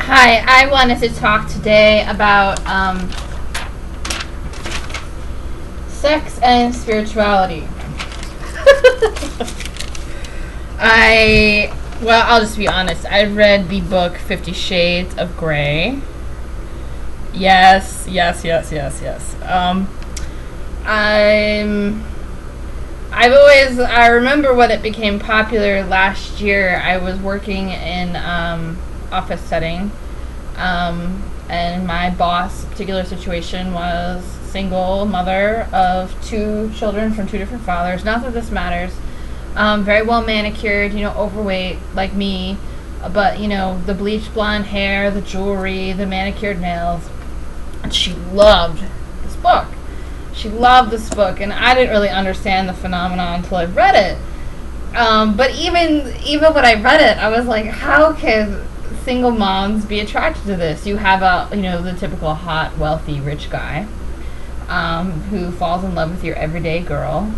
Hi, I wanted to talk today about sex and spirituality. I'll just be honest. I read the book 50 Shades of Grey. Yes. I remember when it became popular last year. I was working in office setting, and my boss particular situation was single mother of 2 children from 2 different fathers. Not that this matters. Very well manicured, overweight like me, but the bleached blonde hair, the jewelry, the manicured nails. And she loved this book. And I didn't really understand the phenomenon until I read it. But even when I read it, I was like, how can single moms be attracted to this? You have the typical hot, wealthy, rich guy who falls in love with your everyday girl,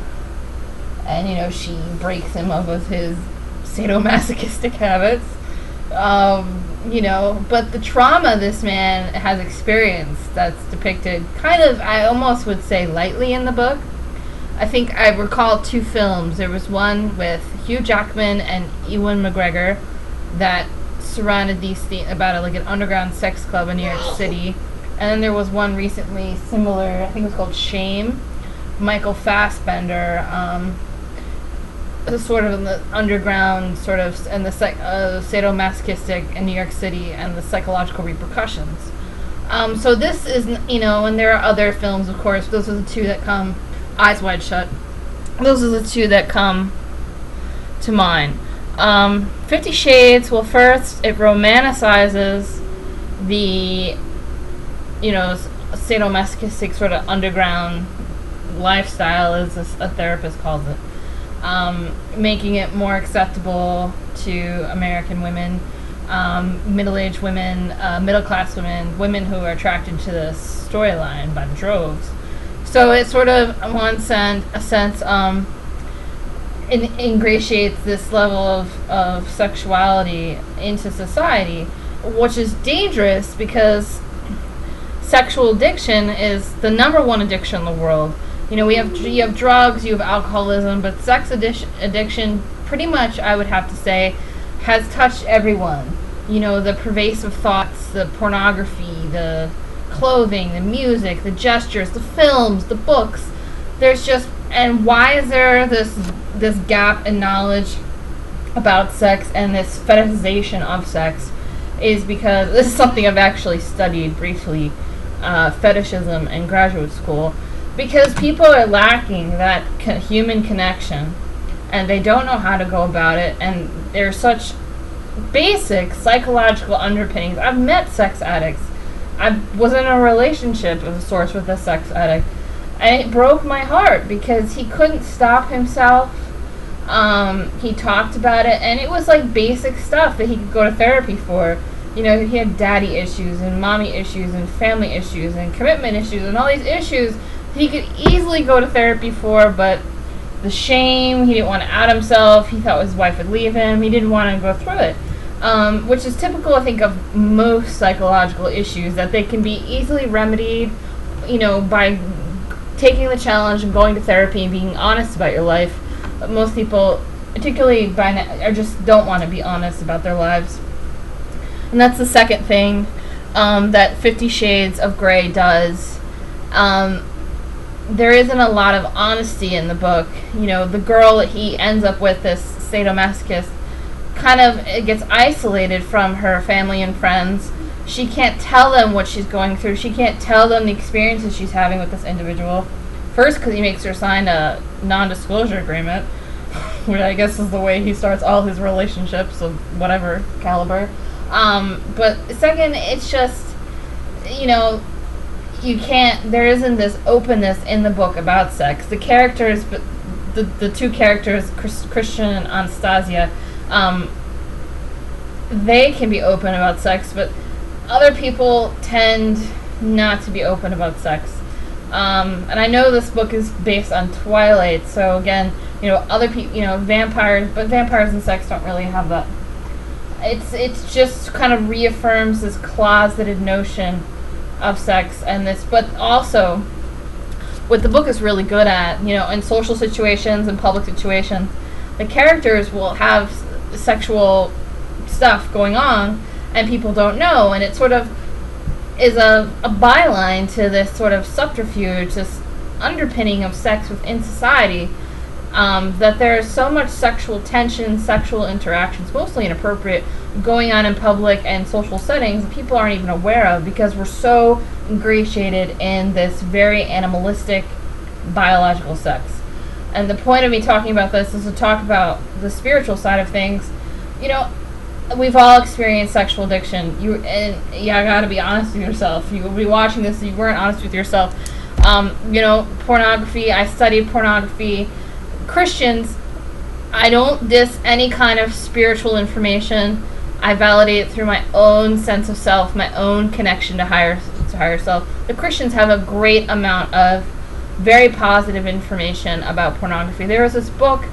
and she breaks him up with his sadomasochistic habits. But the trauma this man has experienced that's depicted kind of, I almost would say, lightly in the book. I think I recall 2 films. There was one with Hugh Jackman and Ewan McGregor that surrounded these about an underground sex club in New York City. And then there was one recently similar, I think it was called Shame. Michael Fassbender, sort of in the underground, sort of, and the sadomasochistic in New York City and the psychological repercussions. So this is, and there are other films, of course. Those are the 2 that come, Eyes Wide Shut. Those are the 2 that come to mind. 50 Shades, well, first, it romanticizes the, sadomasochistic sort of underground lifestyle, as a therapist calls it. Making it more acceptable to American women, middle-aged women, middle-class women who are attracted to this storyline by the droves. So it sort of, in one sense, ingratiates this level of sexuality into society, which is dangerous because sexual addiction is the #1 addiction in the world. You have drugs, you have alcoholism, but sex addiction, pretty much, I would have to say, has touched everyone. The pervasive thoughts, the pornography, the clothing, the music, the gestures, the films, the books. And why is there this gap in knowledge about sex and this fetishization of sex? Is because this is something I've actually studied briefly, fetishism in graduate school. Because people are lacking that human connection, and they don't know how to go about it, and there's such basic psychological underpinnings. I've met sex addicts. I was in a relationship of sorts with a sex addict, and it broke my heart because he couldn't stop himself. He talked about it, and it was like basic stuff that he could go to therapy for. He had daddy issues, and mommy issues, and family issues, and commitment issues, and all these issues he could easily go to therapy for, but the shame, he didn't want to out himself, he thought his wife would leave him, he didn't want to go through it, which is typical, I think, of most psychological issues, that they can be easily remedied, by taking the challenge and going to therapy and being honest about your life. But most people, particularly by now, just don't want to be honest about their lives. And that's the second thing that 50 Shades of Grey does. There isn't a lot of honesty in the book. The girl that he ends up with, this sadomasochist, kind of gets isolated from her family and friends. She can't tell them what she's going through. She can't tell them the experiences she's having with this individual. First, because he makes her sign a non-disclosure agreement, which I guess is the way he starts all his relationships of whatever caliber. But second, it's just, there isn't this openness in the book about sex. The characters, the 2 characters, Christian and Anastasia, they can be open about sex, but other people tend not to be open about sex. And I know this book is based on Twilight, so again, other people, vampires, but vampires and sex don't really have that It's just kind of reaffirms this closeted notion of sex and this, but also what the book is really good at, in social situations and public situations, the characters will have sexual stuff going on and people don't know, and it sort of is a byline to this sort of subterfuge, this underpinning of sex within society, that there's so much sexual tension, sexual interactions, mostly inappropriate, going on in public and social settings that people aren't even aware of because we're so ingratiated in this very animalistic biological sex. And the point of me talking about this is to talk about the spiritual side of things. We've all experienced sexual addiction. I gotta be honest with yourself. You will be watching this and you weren't honest with yourself. Pornography, I studied pornography. Christians, I don't diss any kind of spiritual information. I validate it through my own sense of self, my own connection to higher self. The Christians have a great amount of very positive information about pornography. There was this book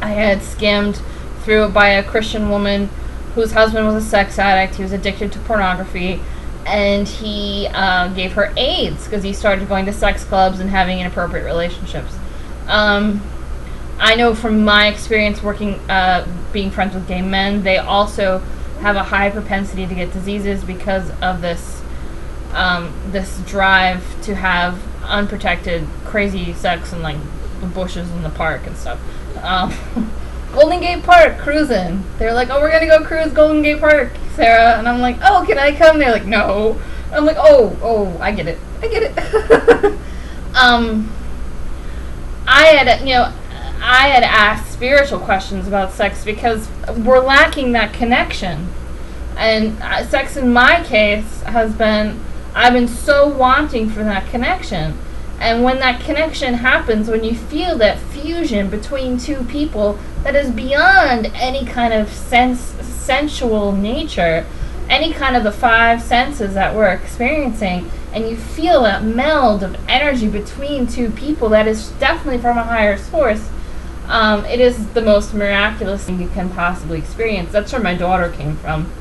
I had skimmed through by a Christian woman whose husband was a sex addict. He was addicted to pornography, and he gave her AIDS because he started going to sex clubs and having inappropriate relationships. I know from my experience working, being friends with gay men, they also have a high propensity to get diseases because of this drive to have unprotected, crazy sex in like the bushes in the park and stuff. Golden Gate Park, cruising. They're like, oh, we're gonna go cruise Golden Gate Park, Sarah. And I'm like, oh, can I come? They're like, no. I'm like, oh, I get it. I had asked spiritual questions about sex because we're lacking that connection. And sex in my case has been, I've been so wanting for that connection. And when that connection happens, when you feel that fusion between two people that is beyond any kind of sensual nature, any kind of the five senses that we're experiencing, and you feel that meld of energy between two people that is definitely from a higher source, it is the most miraculous thing you can possibly experience. That's where my daughter came from.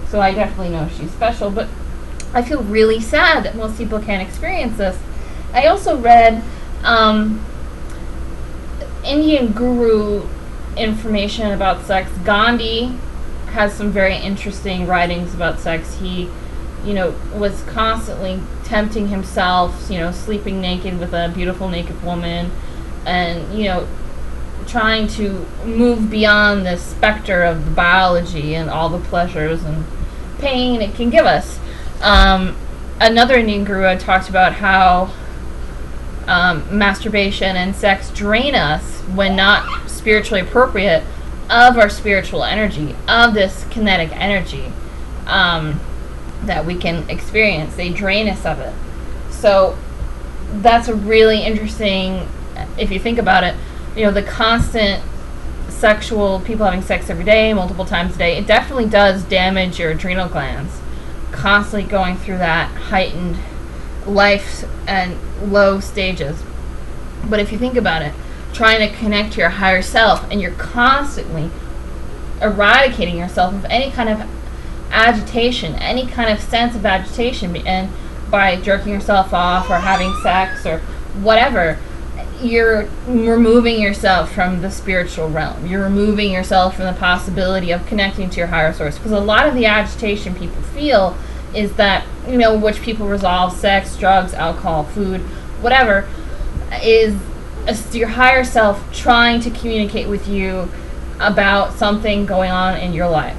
So I definitely know she's special, but I feel really sad that most people can't experience this. I also read Indian guru information about sex. Gandhi has some very interesting writings about sex. He, was constantly tempting himself, sleeping naked with a beautiful naked woman, and, trying to move beyond the specter of the biology and all the pleasures and pain it can give us. Another Indian guru had talked about how masturbation and sex drain us when not spiritually appropriate of our spiritual energy, of this kinetic energy that we can experience. They drain us of it. So that's a really interesting, if you think about it, the constant sexual, people having sex every day, multiple times a day, it definitely does damage your adrenal glands. Constantly going through that heightened life and low stages. But if you think about it, trying to connect to your higher self, and you're constantly eradicating yourself of any kind of agitation, any kind of sense of agitation, and by jerking yourself off or having sex or whatever, you're removing yourself from the spiritual realm. You're removing yourself from the possibility of connecting to your higher source. Because a lot of the agitation people feel is that, which people resolve, sex, drugs, alcohol, food, whatever, is your higher self trying to communicate with you about something going on in your life.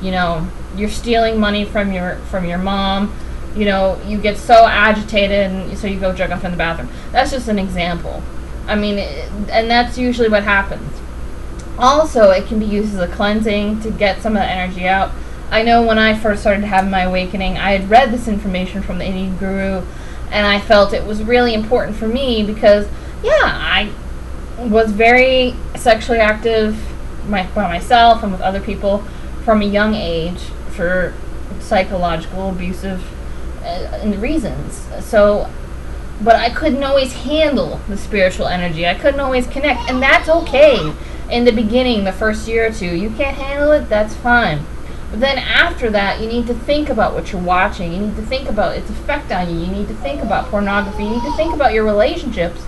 You're stealing money from your mom. You get so agitated, and so you go jerk off in the bathroom. That's just an example. And that's usually what happens. Also, it can be used as a cleansing to get some of the energy out. I know when I first started having my awakening, I had read this information from the Indian guru, and I felt it was really important for me because, I was very sexually active by myself and with other people from a young age for psychological, abusive reasons. So, but I couldn't always handle the spiritual energy. I couldn't always connect, and that's okay. In the beginning, the first year or two, you can't handle it, that's fine. But then after that, you need to think about what you're watching. You need to think about its effect on you. You need to think about pornography. You need to think about your relationships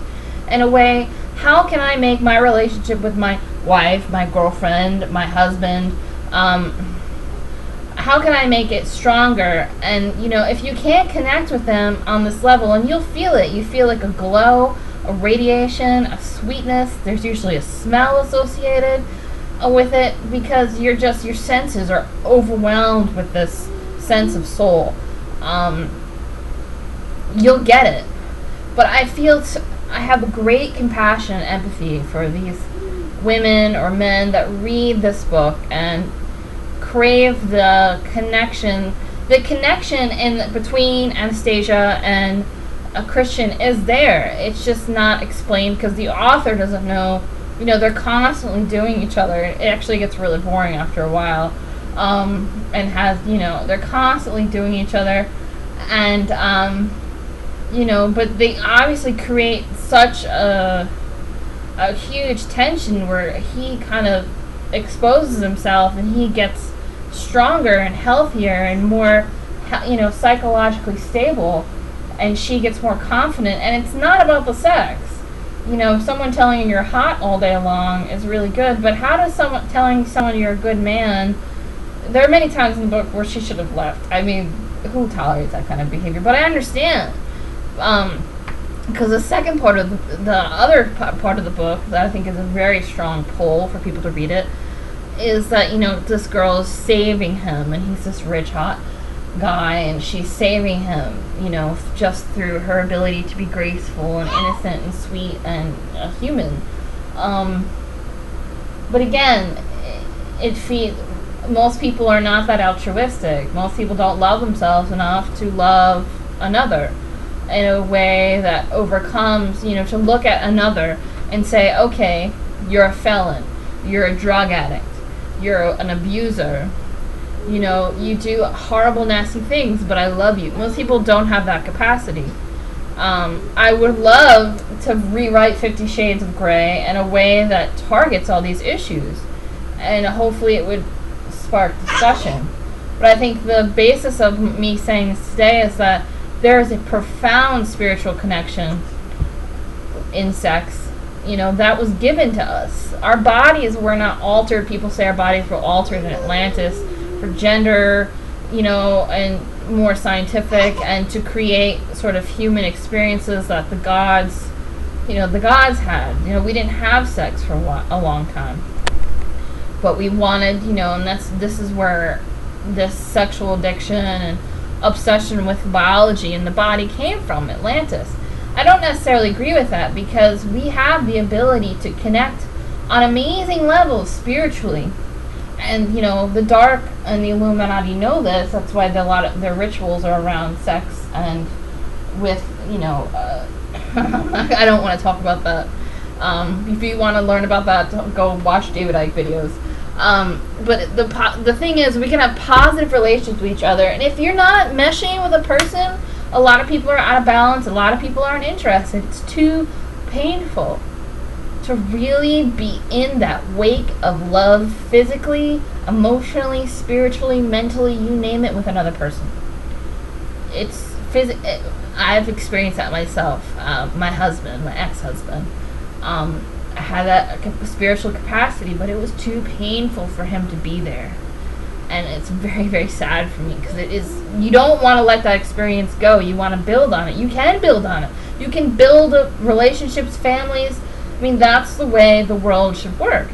in a way, how can I make my relationship with my wife, my girlfriend, my husband, how can I make it stronger? And, if you can't connect with them on this level, and you'll feel it, you feel like a glow, a radiation, a sweetness. There's usually a smell associated with it, because your senses are overwhelmed with this sense of soul. You'll get it. But I have great compassion and empathy for these women or men that read this book and crave the connection. The connection in between Anastasia and a Christian is there. It's just not explained because the author doesn't know. They're constantly doing each other. It actually gets really boring after a while. They're constantly doing each other. And, but they obviously create such a huge tension where he kind of exposes himself and he gets stronger and healthier and more, psychologically stable, and she gets more confident. And it's not about the sex. Someone telling you you're hot all day long is really good, but how does telling someone you're a good man? There are many times in the book where she should have left. I mean, who tolerates that kind of behavior? But I understand, because the second part of the other part of the book that I think is a very strong pull for people to read it is that this girl is saving him, and he's this rich hot guy, and she's saving him, just through her ability to be graceful and innocent and sweet and a human. But again, most people are not that altruistic. Most people don't love themselves enough to love another in a way that overcomes, to look at another and say, okay, you're a felon, you're a drug addict, you're an abuser, you do horrible, nasty things, but I love you. Most people don't have that capacity. I would love to rewrite 50 Shades of Grey in a way that targets all these issues, and hopefully it would spark discussion. But I think the basis of me saying this today is that there is a profound spiritual connection in sex, that was given to us. Our bodies were not altered. People say our bodies were altered in Atlantis for gender, and more scientific, and to create sort of human experiences that the gods had. We didn't have sex for a long time, but we wanted, and this is where this sexual addiction and obsession with biology and the body came from, Atlantis. I don't necessarily agree with that, because we have the ability to connect on amazing levels spiritually. And, the dark and the Illuminati know this. That's why a lot of their rituals are around sex and with, I don't want to talk about that. If you want to learn about that, go watch David Icke videos. But the thing is, we can have positive relations with each other. And if you're not meshing with a person, a lot of people are out of balance. A lot of people aren't interested. It's too painful to really be in that wake of love, physically, emotionally, spiritually, mentally, you name it, with another person. I've experienced that myself. My husband, my ex-husband, I had that spiritual capacity, but it was too painful for him to be there. And it's very, very sad for me, because you don't want to let that experience go. You want to build on it. You can build on it. You can build relationships, families. I mean, that's the way the world should work.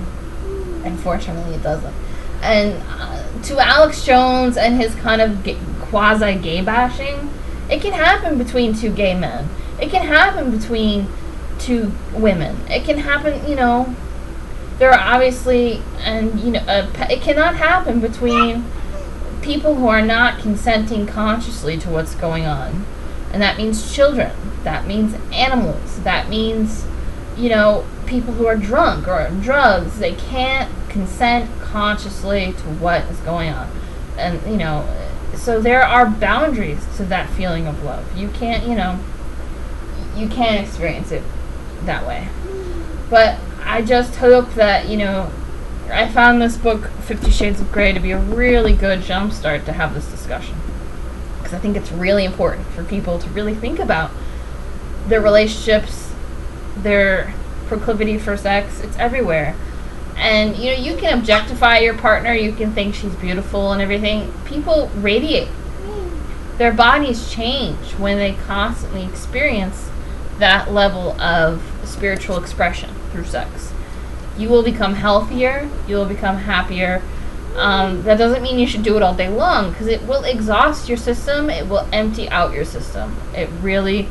Unfortunately, it doesn't. And to Alex Jones and his kind of quasi-gay bashing, it can happen between two gay men. It can happen between two women. It can happen, there are obviously, and, it cannot happen between people who are not consenting consciously to what's going on. And that means children. That means animals. That means, people who are drunk or on drugs. They can't consent consciously to what is going on. And, so there are boundaries to that feeling of love. You can't, you can't experience it that way. But I just hope that, I found this book, 50 Shades of Grey, to be a really good jumpstart to have this discussion. Because I think it's really important for people to really think about their relationships, their proclivity for sex. It's everywhere. And, you know, you can objectify your partner, you can think she's beautiful and everything. People radiate. Their bodies change when they constantly experience that level of spiritual expression through sex. You will become healthier, you will become happier. That doesn't mean you should do it all day long, because it will exhaust your system, it will empty out your system. It really,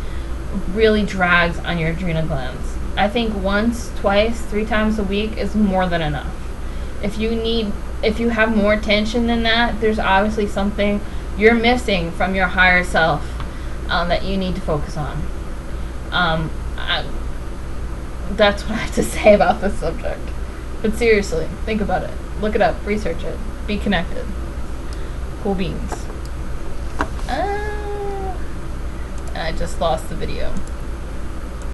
really drags on your adrenal glands. I think once, twice, 3 times a week is more than enough. If you have more tension than that, there's obviously something you're missing from your higher self that you need to focus on. That's what I have to say about this subject. But seriously, think about it. Look it up. Research it. Be connected. Cool beans. I just lost the video.